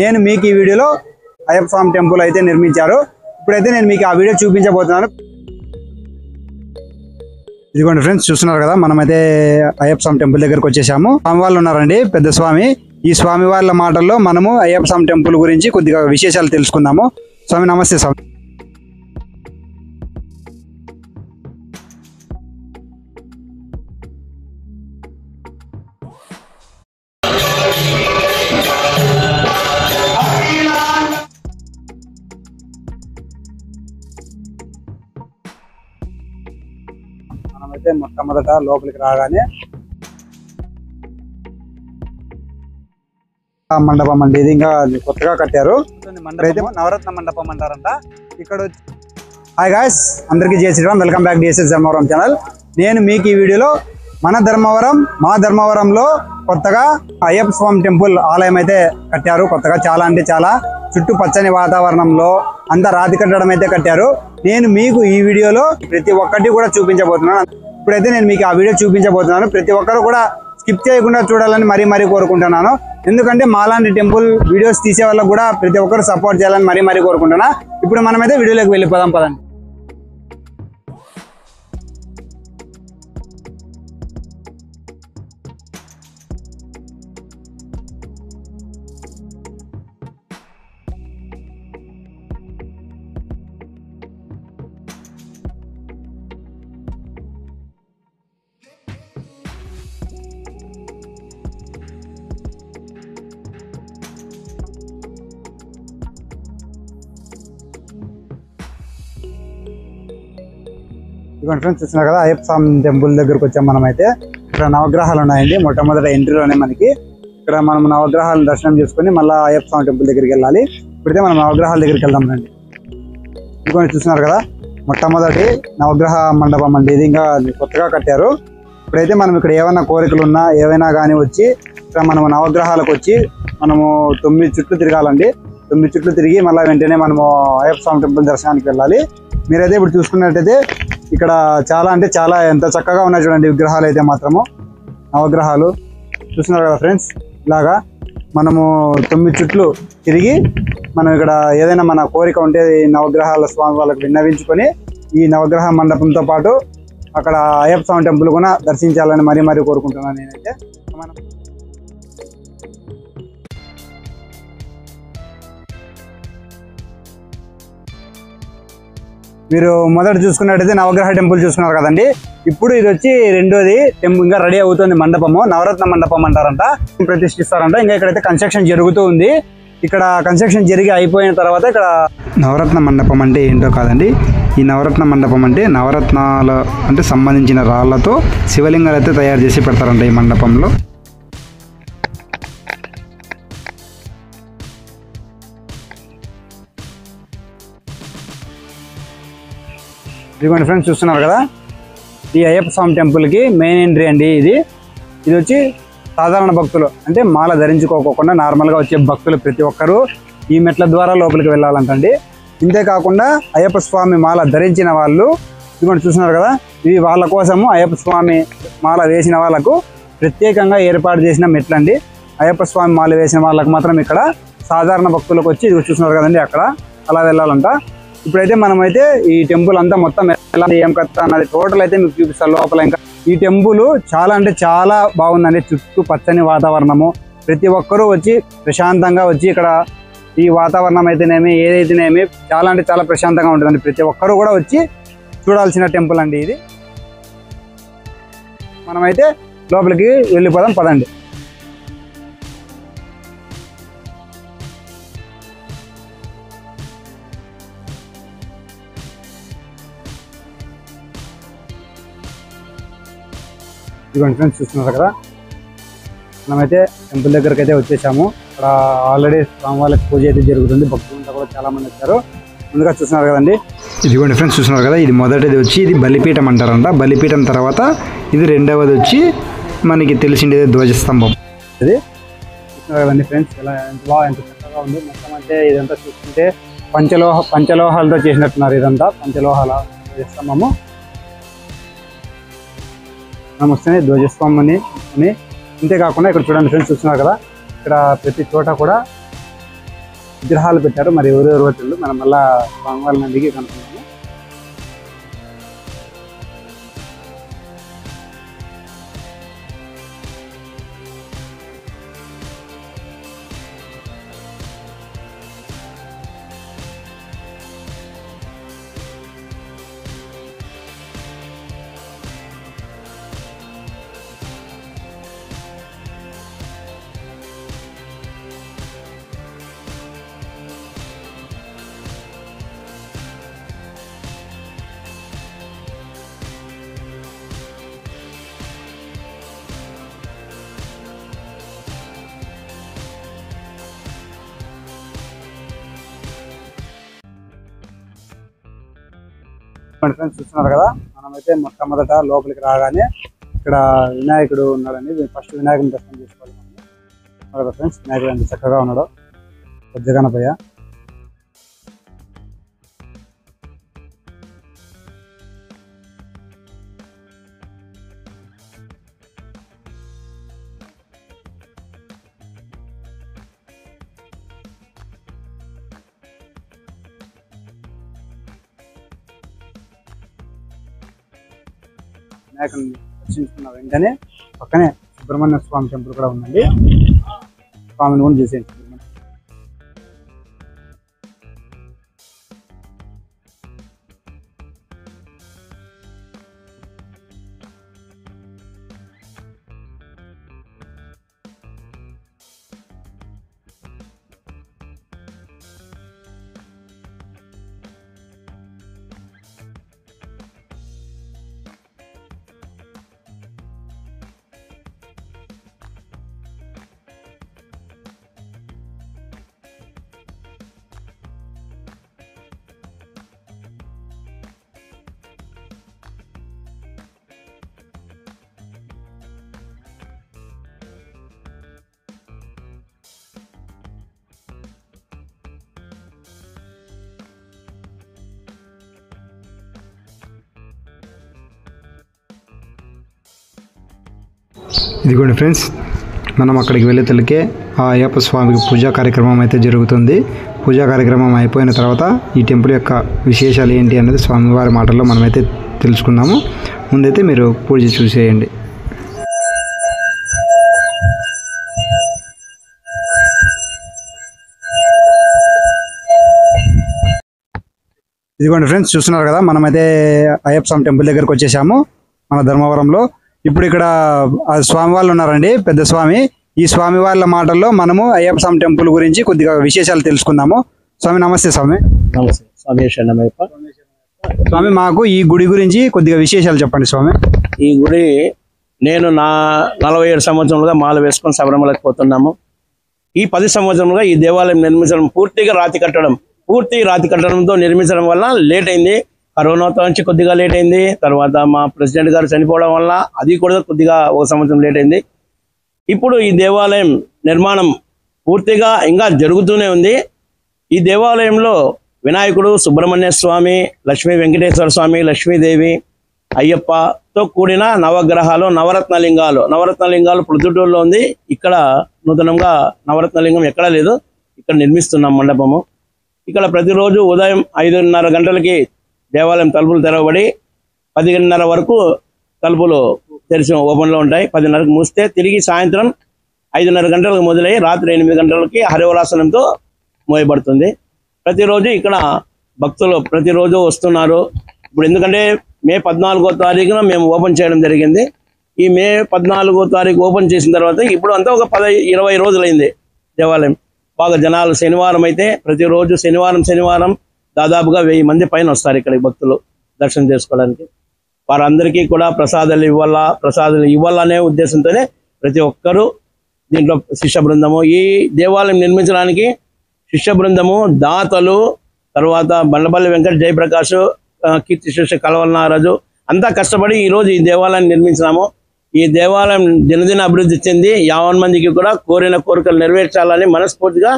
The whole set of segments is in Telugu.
నేను మీకు ఈ వీడియోలో అయ్యప్ప స్వామి టెంపుల్ అయితే నిర్మించారు. ఇప్పుడైతే నేను మీకు ఆ వీడియో చూపించబోతున్నాను. ఇదిగోండి ఫ్రెండ్స్, చూస్తున్నారు కదా, మనమైతే అయ్యప్ప స్వామి టెంపుల్ దగ్గరకు వచ్చేసాము. స్వామి వాళ్ళు ఉన్నారండి, పెద్ద స్వామి. ఈ స్వామి వాళ్ళ మాటల్లో మనము అయ్యప్ప స్వామి టెంపుల్ గురించి కొద్దిగా విశేషాలు తెలుసుకుందాము. స్వామి నమస్తే. స్వామి మనమైతే మొట్టమొదట లోపలికి రాగానే మండపం అండి. ఇది ఇంకా కొత్తగా కట్టారు. మండపం నవరత్న మండపం అంటారంట. ఇక్కడ హాయ్ గాయ్స్, అందరికీ Jai Shri Ram. Welcome back DSS Dharmavaram channel. నేను మీకు ఈ వీడియోలో మా ధర్మవరంలో కొత్తగా అయ్యప్ప స్వామి టెంపుల్ ఆలయం అయితే కట్టారు. కొత్తగా చాలా అంటే చాలా చుట్టూ పచ్చని వాతావరణంలో అంతా రాతి కట్టడం అయితే కట్టారు. నేను మీకు ఈ వీడియోలో ప్రతి ఒక్కటి కూడా చూపించబోతున్నాను. ఇప్పుడైతే నేను మీకు ఆ వీడియో చూపించబోతున్నాను. ప్రతి ఒక్కరు కూడా స్కిప్ చేయకుండా చూడాలని మరీ కోరుకుంటున్నాను. ఎందుకంటే మాలాంటి టెంపుల్ వీడియోస్ తీసే వాళ్ళకు కూడా ప్రతి ఒక్కరు సపోర్ట్ చేయాలని మరీ కోరుకుంటున్నా. ఇప్పుడు మనమైతే వీడియోలోకి వెళ్ళిపోదాం పదండి. ఇదిగోండి ఫ్రెండ్స్, చూస్తున్నారు కదా, అయ్యప్ప స్వామి టెంపుల్ దగ్గరకు వచ్చాం. మనమైతే ఇక్కడ నవగ్రహాలు ఉన్నాయండి. మొట్టమొదటి ఎంట్రీలోనే మనకి ఇక్కడ మనం నవగ్రహాలను దర్శనం చేసుకుని మళ్ళీ అయ్యప్ప స్వామి టెంపుల్ దగ్గరికి వెళ్ళాలి. ఇప్పుడైతే మనం నవగ్రహాల దగ్గరికి వెళ్దాం రండి. ఇదిగోండి చూస్తున్నారు కదా, మొట్టమొదటి నవగ్రహ మండపం అండి. ఇది ఇంకా కొత్తగా కట్టారు. ఇప్పుడైతే మనం ఇక్కడ ఏమైనా కోరికలు ఉన్నా ఏవైనా కానీ వచ్చి ఇక్కడ మనము నవగ్రహాలకు వచ్చి మనము 9 చుట్లు తిరగాలండి. 9 చుట్లు తిరిగి మళ్ళీ వెంటనే మనము అయ్యప్ప స్వామి టెంపుల్ దర్శనానికి వెళ్ళాలి. మీరైతే ఇప్పుడు చూసుకున్నట్టయితే ఇక్కడ చాలా అంటే చాలా ఎంత చక్కగా ఉన్నాయి చూడండి విగ్రహాలు అయితే మాత్రము. నవగ్రహాలు చూస్తున్నారు కదా ఫ్రెండ్స్, ఇలాగా మనము 9 చుట్లు తిరిగి మనం ఇక్కడ ఏదైనా మన కోరిక ఉంటే ఈ నవగ్రహాల స్వామి వాళ్ళకి విన్నవించుకొని ఈ నవగ్రహ మండపంతో పాటు అక్కడ అయ్యప్ప స్వామి టెంపుల్ కూడా దర్శించాలని మరీ కోరుకుంటున్నాను నేనైతే. మనం మీరు మొదట చూసుకున్నట్టయితే నవగ్రహ టెంపుల్ చూసుకున్నారు కదండి. ఇప్పుడు ఇది వచ్చి రెండోది టెంపుల్ ఇంకా రెడీ అవుతుంది. మండపము నవరత్న మండపం అంటారంట, ప్రతిష్ఠిస్తారంట. ఇంకా ఇక్కడైతే కన్స్ట్రక్షన్ జరుగుతూ ఉంది. ఇక్కడ కన్స్ట్రక్షన్ జరిగి అయిపోయిన తర్వాత ఇక్కడ నవరత్న మండపం అంటే ఏంటో కాదండి. ఈ నవరత్న మండపం అంటే నవరత్నాలు అంటే సంబంధించిన రాళ్లతో శివలింగాలు అయితే తయారు చేసి పెడతారంట ఈ మండపంలో. ఇదిగోండి ఫ్రెండ్స్, చూస్తున్నారు కదా, ఈ అయ్యప్ప స్వామి టెంపుల్కి మెయిన్ ఎంట్రీ అండి. ఇది వచ్చి సాధారణ భక్తులు అంటే మాల ధరించుకోకుండా నార్మల్గా వచ్చే భక్తులు ప్రతి ఒక్కరూ ఈ మెట్ల ద్వారా లోపలికి వెళ్ళాలంటండి. ఇంతేకాకుండా అయ్యప్ప స్వామి మాల ధరించిన వాళ్ళు ఇదిగోండి చూస్తున్నారు కదా, ఇవి వాళ్ళ కోసము అయ్యప్ప స్వామి మాల వేసిన వాళ్ళకు ప్రత్యేకంగా ఏర్పాటు చేసిన మెట్లండి. అయ్యప్ప స్వామి మాల వేసిన వాళ్ళకు మాత్రం ఇక్కడ సాధారణ భక్తులకు వచ్చి ఇది చూస్తున్నారు కదండి అక్కడ అలా వెళ్ళాలంట. ఇప్పుడైతే మనమైతే ఈ టెంపుల్ అంతా మొత్తం ఎలా ఏం కథ అన్నది టోటల్ అయితే మీకు చూపిస్తాను లోపల. ఇంకా ఈ టెంపుల్ చాలా అంటే చాలా బాగుందండి. చుట్టూ పచ్చని వాతావరణము, ప్రతి ఒక్కరూ వచ్చి ప్రశాంతంగా వచ్చి ఇక్కడ ఈ వాతావరణం అయితేనేమి ఏదైతేనేమి చాలా అంటే చాలా ప్రశాంతంగా ఉంటుందండి. ప్రతి ఒక్కరూ కూడా వచ్చి చూడాల్సిన టెంపుల్ అండి ఇది. మనమైతే లోపలికి వెళ్ళిపోదాం పదండి. ఇదిగోండి ఫ్రెండ్స్, చూస్తున్నారు కదా, మనమైతే టెంపుల్ దగ్గరికి అయితే వచ్చేసాము. ఇక్కడ ఆల్రెడీ స్వామి వాళ్ళకి పూజ అయితే జరుగుతుంది. భక్తులంతా కూడా చాలా మంది వచ్చారు. ముందుగా చూస్తున్నారు కదండి, ఇదిగోండి ఫ్రెండ్స్, చూస్తున్నారు కదా, ఇది మొదటిది వచ్చి ఇది బలిపీఠం అంటారంట. బలిపీఠం తర్వాత ఇది రెండవది వచ్చి మనకి తెలిసిండేది ధ్వజస్తంభం. ఇది చూస్తున్నారు కదండి ఫ్రెండ్స్, ఎంత చక్కగా ఉంది. మొత్తం అంటే ఇదంతా చూస్తుంటే పంచలోహాలతో చేసినట్టున్నారు. ఇదంతా పంచలోహాల ధ్వజస్తంభము. మనం వస్తేనే ధ్వజస్తంభం అని ఇంతేకాకుండా ఇక్కడ చూడండి ఫ్రెండ్స్, చూస్తున్నారు కదా, ఇక్కడ ప్రతి చోట కూడా విగ్రహాలు పెట్టారు. మరి ఎవరెవరు వచ్చారు మనం మళ్ళా స్వామివారి నందికి కనుక్కున్నాము. ఫ్రెండ్స్ చూస్తున్నారు కదా, మనమైతే మొట్టమొదట లోపలికి రాగానే ఇక్కడ వినాయకుడు ఉన్నాడండి. ఫస్ట్ వినాయకుని దర్శనం చేసుకోవాలి మనం కదా ఫ్రెండ్స్. వినాయకుడు ఎంత చక్కగా ఉన్నాడు, జగనపయ్య. వినాయకుడిని దర్శించుకున్న వెంటనే పక్కనే సుబ్రహ్మణ్య స్వామి టెంపుల్ కూడా ఉందండి. స్వామిని కూడా చేసేయండి. ఇదిగోండి ఫ్రెండ్స్, మనం అక్కడికి వెళ్ళేతలకే ఆ అయ్యప్ప స్వామికి పూజా కార్యక్రమం అయితే జరుగుతుంది. పూజా కార్యక్రమం అయిపోయిన తర్వాత ఈ టెంపుల్ యొక్క విశేషాలు ఏంటి అనేది స్వామివారి మాటల్లో మనమైతే తెలుసుకుందాము. ముందైతే మీరు పూజ చూసేయండి. ఇదిగోండి ఫ్రెండ్స్, చూస్తున్నారు కదా, మనమైతే అయ్యప్ప స్వామి టెంపుల్ దగ్గరకు వచ్చేసాము మన ధర్మవరంలో. ఇప్పుడు ఇక్కడ స్వామి వాళ్ళు ఉన్నారండి, పెద్ద స్వామి. ఈ స్వామి వాళ్ళ మాటల్లో మనము అయ్యప్ప స్వామి టెంపుల్ గురించి కొద్దిగా విశేషాలు తెలుసుకుందాము. స్వామి నమస్తే. స్వామి నమస్తే. స్వామి శరణమయ్యప్ప. స్వామి, మాకు ఈ గుడి గురించి కొద్దిగా విశేషాలు చెప్పండి స్వామి. ఈ గుడి నేను 47 సంవత్సరాలుగా మాల వేసుకొని శబరిమలకి పోతున్నాము. ఈ 10 సంవత్సరాలుగా ఈ దేవాలయం నిర్మించడం పూర్తిగా రాతి కట్టడంతో నిర్మించడం వల్ల లేట్ అయింది. కరోనాతో నుంచి కొద్దిగా లేట్ అయింది. తర్వాత మా ప్రెసిడెంట్ గారు చనిపోవడం వల్ల అది కూడా కొద్దిగా 1 సంవత్సరం లేట్ అయింది. ఇప్పుడు ఈ దేవాలయం నిర్మాణం పూర్తిగా ఇంకా జరుగుతూనే ఉంది. ఈ దేవాలయంలో వినాయకుడు, సుబ్రహ్మణ్య స్వామి, లక్ష్మీ వెంకటేశ్వర స్వామి, లక్ష్మీదేవి, అయ్యప్పతో కూడిన నవగ్రహాలు, నవరత్నలింగాలు ప్రొద్దుటూరులో ఉంది. ఇక్కడ నూతనంగా నవరత్నలింగం ఎక్కడా లేదు. ఇక్కడ నిర్మిస్తున్నాం మండపము. ఇక్కడ ప్రతిరోజు ఉదయం 5:30 గంటలకి దేవాలయం తలుపులు తెరవబడి 10:30 వరకు తలుపులు తెరిచి ఓపెన్లో ఉంటాయి. 10:30కి మూస్తే తిరిగి సాయంత్రం 5:30 గంటలకు మొదలై రాత్రి 8 గంటలకి హరివరాసనంతో మోయబడుతుంది. ప్రతిరోజు ఇక్కడ భక్తులు ప్రతిరోజు వస్తున్నారు. ఇప్పుడు ఎందుకంటే మే 14వ తారీఖున మేము ఓపెన్ చేయడం జరిగింది. ఈ మే 14వ తారీఖు ఓపెన్ చేసిన తర్వాత ఇప్పుడు అంతా ఒక 20 రోజులైంది దేవాలయం. బాగా జనాలు శనివారం అయితే ప్రతిరోజు శనివారం దాదాపుగా 1000 మంది పైన వస్తారు ఇక్కడికి భక్తులు దర్శనం చేసుకోవడానికి. వారందరికీ కూడా ప్రసాదాలు ఇవ్వాలనే ఉద్దేశంతోనే ప్రతి ఒక్కరూ దీంట్లో శిష్య బృందము, ఈ దేవాలయం నిర్మించడానికి శిష్య బృందము, దాతలు, తర్వాత బండపల్లి వెంకట జయప్రకాష్, కీర్తి శిష్య కలవలనారాజు అంతా కష్టపడి ఈరోజు ఈ దేవాలయాన్ని నిర్మించినాము. ఈ దేవాలయం దినదిన అభివృద్ధి చెంది 50 మందికి కూడా కోరిన కోరికలు నెరవేర్చాలని మనస్ఫూర్తిగా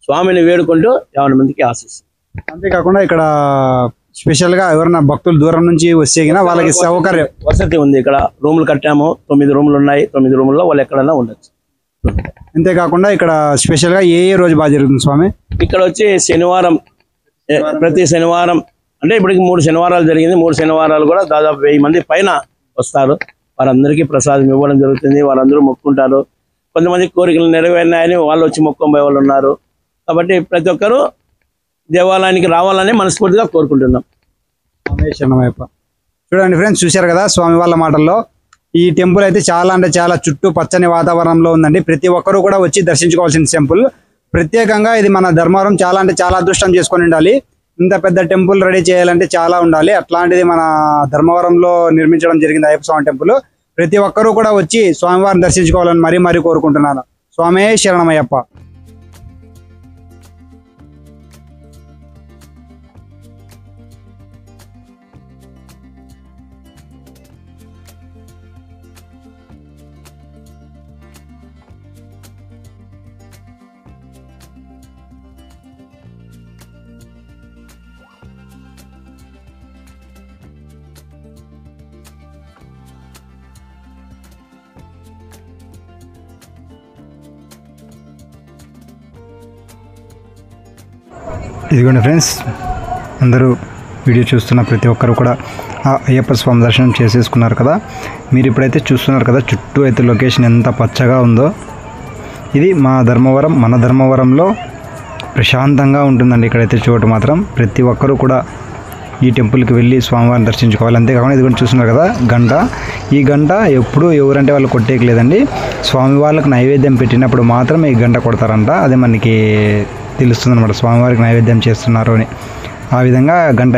స్వామిని వేడుకుంటూ 50 మందికి ఆశిస్తాం. అంతేకాకుండా ఇక్కడ స్పెషల్ గా ఎవరైనా భక్తులు దూరం నుంచి వస్తే వాళ్ళకి సౌకర్యం వసతి ఉంది. ఇక్కడ రూములు కట్టాము, 9 రూములు ఉన్నాయి. 9 రూముల్లో వాళ్ళు ఎక్కడైనా ఉండొచ్చు. జరుపుకుంటాం. అంతేకాకుండా ఇక్కడ స్పెషల్గా ఏ రోజు బాగా జరుగుతుంది స్వామి? ఇక్కడ వచ్చి శనివారం, ప్రతి శనివారం అంటే ఇప్పటికి 3 శనివారాలు జరిగింది. 3 శనివారాలు కూడా దాదాపు 1000 మంది పైన వస్తారు. వారందరికీ ప్రసాదం ఇవ్వడం జరుగుతుంది. వారందరూ మొక్కుంటారు. కొంతమంది కోరికలు నెరవేరినాయని వాళ్ళు వచ్చి మొక్కొని వాళ్ళు ఉన్నారు. కాబట్టి ప్రతి ఒక్కరూ దేవాలయానికి రావాలని మనస్ఫూర్తిగా కోరుకుంటున్నాం. చూడండి ఫ్రెండ్స్, చూశారు కదా స్వామి వాళ్ళ మాటల్లో. ఈ టెంపుల్ అయితే చాలా అంటే చాలా చుట్టూ పచ్చని వాతావరణంలో ఉందండి. ప్రతి ఒక్కరూ కూడా వచ్చి దర్శించుకోవాల్సిన టెంపుల్. ప్రత్యేకంగా ఇది మన ధర్మవరం చాలా అంటే చాలా అదృష్టం చేసుకొని ఉండాలి. ఇంత పెద్ద టెంపుల్ రెడీ చేయాలంటే చాలా ఉండాలి. అట్లాంటిది మన ధర్మవరంలో నిర్మించడం జరిగింది అయ్యప్ప స్వామి టెంపుల్. ప్రతి ఒక్కరూ కూడా వచ్చి స్వామివారిని దర్శించుకోవాలని మరీ కోరుకుంటున్నాను. స్వామే శరణమయ్యప్ప. ఇదిగోండి ఫ్రెండ్స్, అందరూ వీడియో చూస్తున్న ప్రతి ఒక్కరు కూడా ఆ అయ్యప్ప స్వామి దర్శనం చేసేసుకున్నారు కదా. మీరు ఇప్పుడైతే చూస్తున్నారు కదా చుట్టూ అయితే లొకేషన్ ఎంత పచ్చగా ఉందో. ఇది మన ధర్మవరంలో ప్రశాంతంగా ఉంటుందండి. ఇక్కడైతే చోటు మాత్రం ప్రతి ఒక్కరూ కూడా ఈ టెంపుల్కి వెళ్ళి స్వామివారిని దర్శించుకోవాలి. అంతేకాకుండా ఇదిగోండి చూస్తున్నారు కదా గంట. ఈ గంట ఎప్పుడు ఎవరంటే వాళ్ళు కొట్టేయలేదండి. స్వామి వాళ్ళకి నైవేద్యం పెట్టినప్పుడు మాత్రం ఈ గంట కొడతారంట. అదే మనకి తెలుస్తుంది అనమాట, స్వామివారికి నైవేద్యం చేస్తున్నారు అని. ఆ విధంగా గంట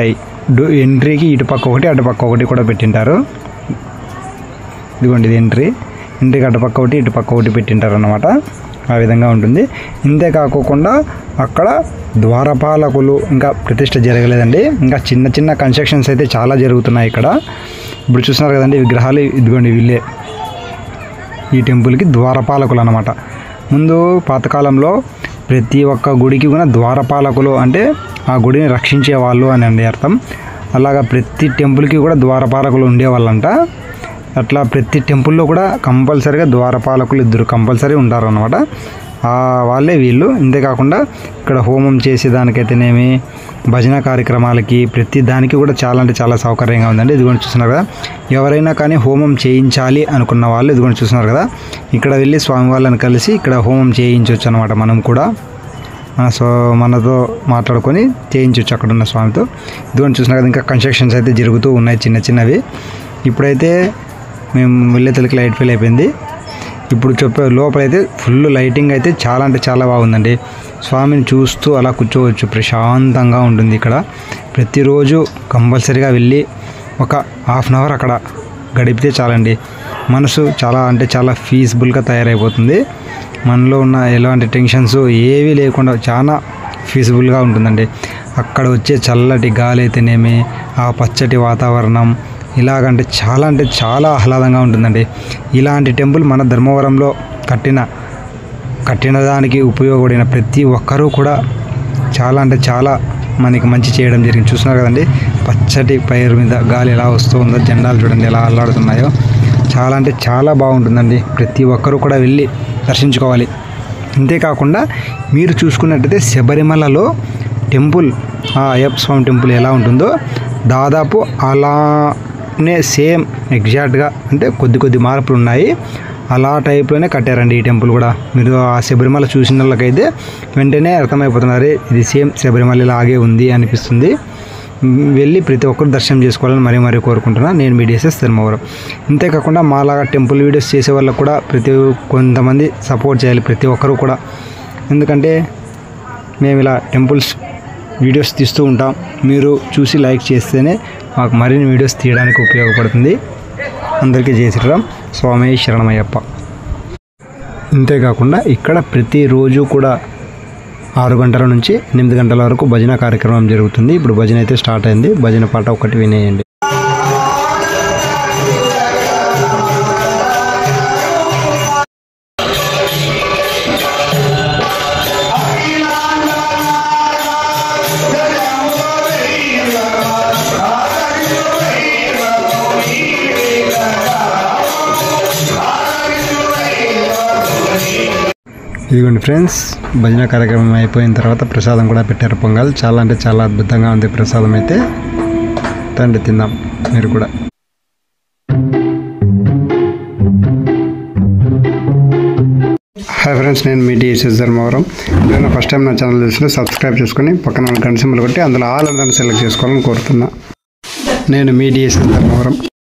ఎంట్రీకి ఇటుపక్క ఒకటి అటుపక్క ఒకటి కూడా పెట్టింటారు. ఇదిగోండి ఇది ఎంట్రీకి అటుపక్క ఒకటి ఇటుపక్క ఒకటి పెట్టింటారు అన్నమాట. ఆ విధంగా ఉంటుంది. ఇంతే కాకుండా అక్కడ ద్వారపాలకులు ఇంకా ప్రతిష్ట జరగలేదండి. ఇంకా చిన్న కన్స్ట్రక్షన్స్ అయితే చాలా జరుగుతున్నాయి ఇక్కడ. ఇప్పుడు చూస్తున్నారు కదండి విగ్రహాలు. ఇదిగోండి వీళ్ళే ఈ టెంపుల్కి ద్వారపాలకులు అన్నమాట. ముందు పాతకాలంలో ప్రతి ఒక్క గుడికి కూడా ద్వారపాలకులు అంటే ఆ గుడిని రక్షించే వాళ్ళు అని అండి అర్థం. అలాగా ప్రతి టెంపుల్కి కూడా ద్వారపాలకులు ఉండేవాళ్ళంట. అట్లా ప్రతి టెంపుల్లో కూడా కంపల్సరీగా ద్వారపాలకులు 2 కంపల్సరీ ఉంటారన్నమాట. వాళ్ళే వీళ్ళు. ఇంతేకాకుండా ఇక్కడ హోమం చేసేదానికైతేనేమి, భజన కార్యక్రమాలకి ప్రతి దానికి కూడా చాలా అంటే చాలా సౌకర్యంగా ఉందండి. ఇదిగోండి చూస్తున్నారు కదా, ఎవరైనా కానీ హోమం చేయించాలి అనుకున్న వాళ్ళు ఇదిగోండి చూస్తున్నారు కదా, ఇక్కడ వెళ్ళి స్వామి వాళ్ళని కలిసి ఇక్కడ హోమం చేయించవచ్చు అనమాట. మనం కూడా మనతో మాట్లాడుకొని చేయించవచ్చు అక్కడ ఉన్న స్వామితో. ఇదిగోండి చూస్తున్నారు కదా, ఇంకా కన్స్ట్రక్షన్స్ అయితే జరుగుతూ ఉన్నాయి చిన్నవి. ఇప్పుడైతే మేము వెళ్ళేతలకి లైట్ ఫెయిల్ అయిపోయింది. ఇప్పుడు చెప్పే లోపలైతే ఫుల్ లైటింగ్ అయితే చాలా అంటే చాలా బాగుందండి. స్వామిని చూస్తూ అలా కూర్చోవచ్చు, ప్రశాంతంగా ఉంటుంది ఇక్కడ. ప్రతిరోజు కంపల్సరీగా వెళ్ళి ఒక హాఫ్ అన్ అవర్ అక్కడ గడిపితే చాలండి. మనసు చాలా అంటే చాలా పీస్ఫుల్గా తయారైపోతుంది. మనలో ఉన్న ఎలాంటి టెన్షన్స్ ఏవీ లేకుండా చాలా పీస్ఫుల్గా ఉంటుందండి. అక్కడ వచ్చే చల్లటి గాలి అయితేనేమి, ఆ పచ్చటి వాతావరణం ఇలాగంటే చాలా ఆహ్లాదంగా ఉంటుందండి. ఇలాంటి టెంపుల్ మన ధర్మవరంలో కట్టిన దానికి ఉపయోగపడిన ప్రతి ఒక్కరూ కూడా చాలా అంటే చాలా మనకి మంచి చేయడం జరిగింది. చూస్తున్నారు కదండి పచ్చటి పైరు మీద గాలి ఎలా వస్తుందో, జెండాలు చూడండి ఎలా అల్లాడుతున్నాయో. చాలా అంటే చాలా బాగుంటుందండి. ప్రతి ఒక్కరూ కూడా వెళ్ళి దర్శించుకోవాలి. అంతేకాకుండా మీరు చూసుకున్నట్టయితే శబరిమలలో టెంపుల్, ఆ అయ్యప్ప స్వామి టెంపుల్ ఎలా ఉంటుందో దాదాపు అలానే సేమ్ ఎగ్జాక్ట్గా, అంటే కొద్ది మార్పులు ఉన్నాయి. అలా టైప్లోనే కట్టారండి ఈ టెంపుల్ కూడా. మీరు ఆ శబరిమల చూసిన వాళ్ళకైతే వెంటనే అర్థమైపోతున్నారు, ఇది సేమ్ శబరిమల లాగే ఉంది అనిపిస్తుంది. వెళ్ళి ప్రతి ఒక్కరు దర్శనం చేసుకోవాలని మరీ కోరుకుంటున్నాను. నేను మీ డిఎస్ఎస్ ధర్మవరం. ఇంతేకాకుండా మాలాగా టెంపుల్ వీడియోస్ చేసే వాళ్ళకు కూడా కొంతమంది సపోర్ట్ చేయాలి ప్రతి ఒక్కరూ కూడా. ఎందుకంటే మేము ఇలా టెంపుల్స్ వీడియోస్ తీస్తూ ఉంటాం. మీరు చూసి లైక్ చేస్తేనే మాకు మరిన్ని వీడియోస్ తీయడానికి ఉపయోగపడుతుంది. అందరికీ జై శ్రీరామ్. స్వామి శరణమయ్యప్ప. ఇంతేకాకుండా ఇక్కడ ప్రతిరోజు కూడా 6 గంటల నుంచి 8 గంటల వరకు భజన కార్యక్రమం జరుగుతుంది. ఇప్పుడు భజన అయితే స్టార్ట్ అయింది. భజన పాట ఒకటి వినేయండి. Thank you. ఇదిగోండి ఫ్రెండ్స్, భజన కార్యక్రమం అయిపోయిన తర్వాత ప్రసాదం కూడా పెట్టారు. పొంగల్ చాలా అంటే చాలా అద్భుతంగా ఉంది ప్రసాదం అయితే. రండి తిందాం మీరు కూడా. హాయ్ ఫ్రెండ్స్, నేను మీ డిఎస్ఎస్ ధర్మవరం. నేను ఫస్ట్ టైం నా ఛానల్ చూస్తే సబ్స్క్రైబ్ చేసుకుని పక్కన గంట సింబల్ కొట్టి అందులో ఆల్ అందరిని సెలెక్ట్ చేసుకోవాలని కోరుతున్నా. నేను మీ డిఎస్ఎస్ ధర్మవరం.